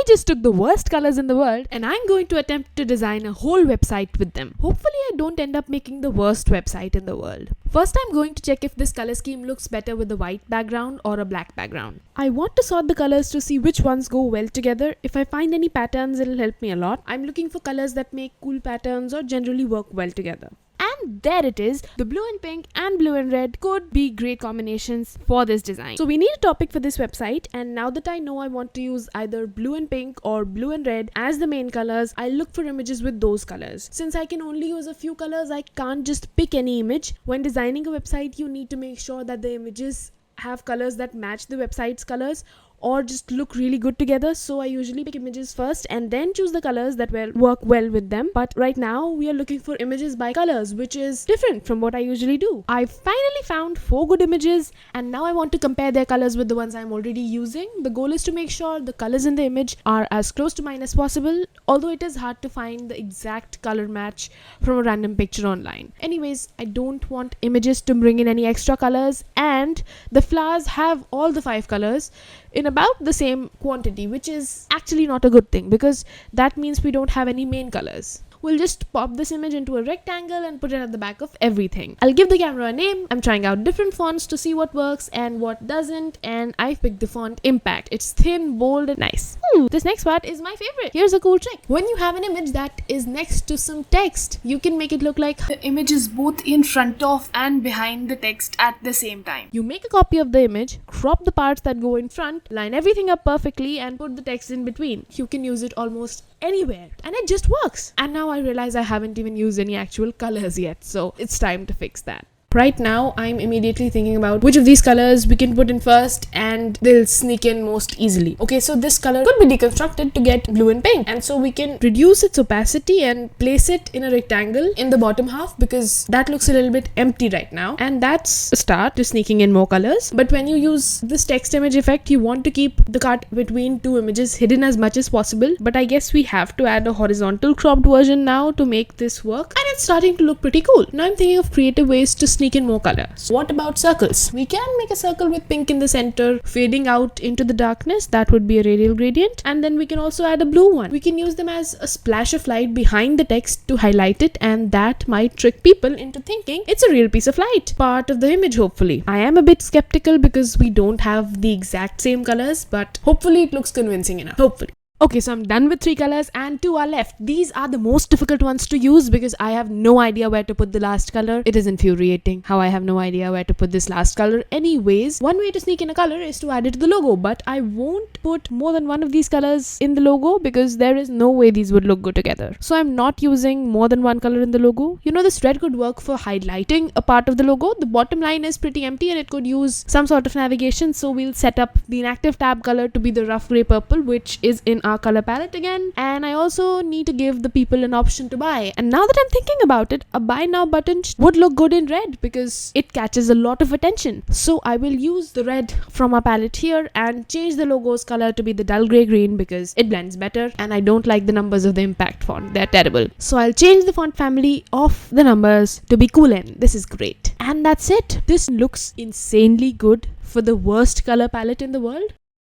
just took the worst colors in the world and I'm going to attempt to design a whole website with them. Hopefully I don't end up making the worst website in the world. First, I'm going to check if this color scheme looks better with a white background or a black background. I want to sort the colors to see which ones go well together. If I find any patterns, it'll help me a lot. I'm looking for colors that make cool patterns or generally work well together. And there it is. The blue and pink and blue and red could be great combinations for this design. So we need a topic for this website, and now that I know I want to use either blue and pink or blue and red as the main colors, I'll look for images with those colors. Since I can only use a few colors, I can't just pick any image. When designing a website, you need to make sure that the images have colors that match the website's colors or just look really good together. So I usually pick images first and then choose the colors that will work well with them. But right now we are looking for images by colors, which is different from what I usually do. I finally found 4 good images and now I want to compare their colors with the ones I'm already using. The goal is to make sure the colors in the image are as close to mine as possible, although it is hard to find the exact color match from a random picture online. Anyways, I don't want images to bring in any extra colors, and the flowers have all the 5 colors in about the same quantity, which is actually not a good thing because that means we don't have any main colors. We'll just pop this image into a rectangle and put it at the back of everything. I'll give the camera a name. I'm trying out different fonts to see what works and what doesn't, and I've picked the font Impact. It's thin, bold, and nice. This next part is my favorite. Here's a cool trick. When you have an image that is next to some text, you can make it look like the image is both in front of and behind the text at the same time. You make a copy of the image, crop the parts that go in front, line everything up perfectly, and put the text in between. You can use it almost anywhere, and it just works. And now I realize I haven't even used any actual colors yet, so it's time to fix that. Right now, I'm immediately thinking about which of these colors we can put in first and they'll sneak in most easily. Okay, so this color could be deconstructed to get blue and pink, and so we can reduce its opacity and place it in a rectangle in the bottom half because that looks a little bit empty right now, and that's a start to sneaking in more colors. But when you use this text image effect, you want to keep the cut between 2 images hidden as much as possible, but I guess we have to add a horizontal cropped version now to make this work, and it's starting to look pretty cool. Now I'm thinking of creative ways to sneak in more color. So what about circles? We can make a circle with pink in the center fading out into the darkness. That would be a radial gradient, and then we can also add a blue one. We can use them as a splash of light behind the text to highlight it, and that might trick people into thinking it's a real piece of light, part of the image hopefully. I am a bit skeptical because we don't have the exact same colors, but hopefully it looks convincing enough. Hopefully. Okay, so I'm done with 3 colors and 2 are left. These are the most difficult ones to use because I have no idea where to put the last color. It is infuriating how I have no idea where to put this last color. Anyways, one way to sneak in a color is to add it to the logo, but I won't put more than one of these colors in the logo because there is no way these would look good together. So I'm not using more than one color in the logo. You know, this red could work for highlighting a part of the logo. The bottom line is pretty empty and it could use some sort of navigation, so we'll set up the inactive tab color to be the rough gray purple, which is in our color palette again, and I also need to give the people an option to buy. And now that I'm thinking about it, a buy now button would look good in red because it catches a lot of attention. So I will use the red from our palette here and change the logo's color to be the dull gray green because it blends better, and I don't like the numbers of the Impact font. They're terrible. So I'll change the font family of the numbers to be CLUELESS. This is great. And that's it. This looks insanely good for the worst color palette in the world.